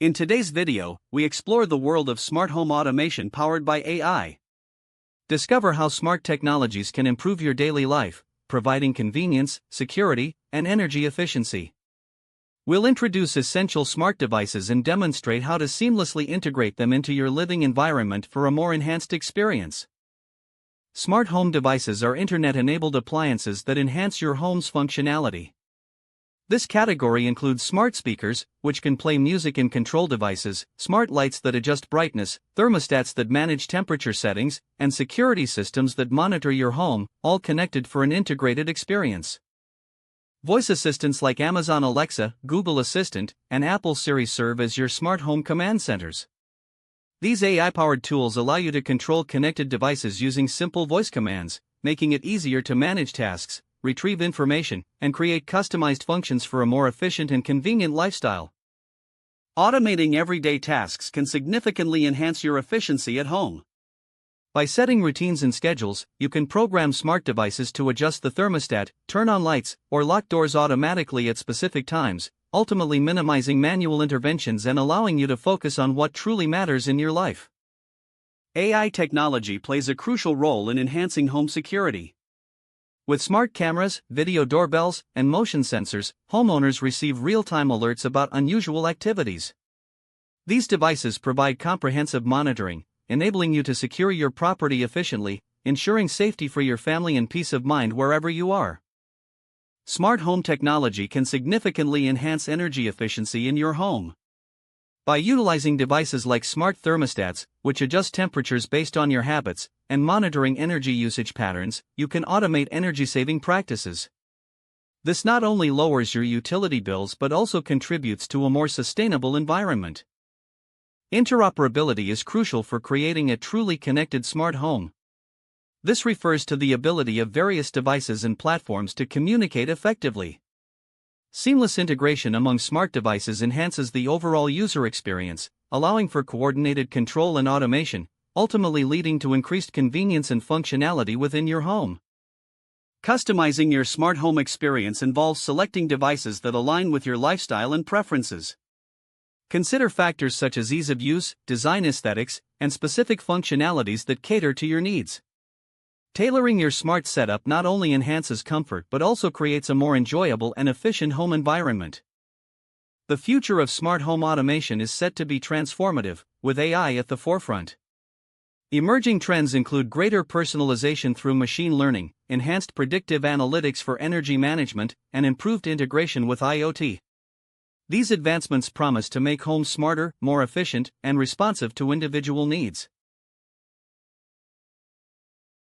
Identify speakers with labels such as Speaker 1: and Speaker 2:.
Speaker 1: In today's video, we explore the world of smart home automation powered by AI. Discover how smart technologies can improve your daily life, providing convenience, security, and energy efficiency. We'll introduce essential smart devices and demonstrate how to seamlessly integrate them into your living environment for a more enhanced experience. Smart home devices are internet-enabled appliances that enhance your home's functionality. This category includes smart speakers, which can play music, and control devices, smart lights that adjust brightness, thermostats that manage temperature settings, and security systems that monitor your home, all connected for an integrated experience. Voice assistants like Amazon Alexa, Google Assistant, and Apple Siri serve as your smart home command centers. These AI-powered tools allow you to control connected devices using simple voice commands, making it easier to manage tasks, retrieve information, and create customized functions for a more efficient and convenient lifestyle. Automating everyday tasks can significantly enhance your efficiency at home. By setting routines and schedules, you can program smart devices to adjust the thermostat, turn on lights, or lock doors automatically at specific times, ultimately minimizing manual interventions and allowing you to focus on what truly matters in your life. AI technology plays a crucial role in enhancing home security. With smart cameras, video doorbells, and motion sensors, homeowners receive real-time alerts about unusual activities. These devices provide comprehensive monitoring, enabling you to secure your property efficiently, ensuring safety for your family and peace of mind wherever you are. Smart home technology can significantly enhance energy efficiency in your home. By utilizing devices like smart thermostats, which adjust temperatures based on your habits, and monitoring energy usage patterns, you can automate energy-saving practices. This not only lowers your utility bills but also contributes to a more sustainable environment. Interoperability is crucial for creating a truly connected smart home. This refers to the ability of various devices and platforms to communicate effectively. Seamless integration among smart devices enhances the overall user experience, allowing for coordinated control and automation, ultimately leading to increased convenience and functionality within your home. Customizing your smart home experience involves selecting devices that align with your lifestyle and preferences. Consider factors such as ease of use, design aesthetics, and specific functionalities that cater to your needs. Tailoring your smart setup not only enhances comfort but also creates a more enjoyable and efficient home environment. The future of smart home automation is set to be transformative, with AI at the forefront. Emerging trends include greater personalization through machine learning, enhanced predictive analytics for energy management, and improved integration with IoT. These advancements promise to make homes smarter, more efficient, and responsive to individual needs.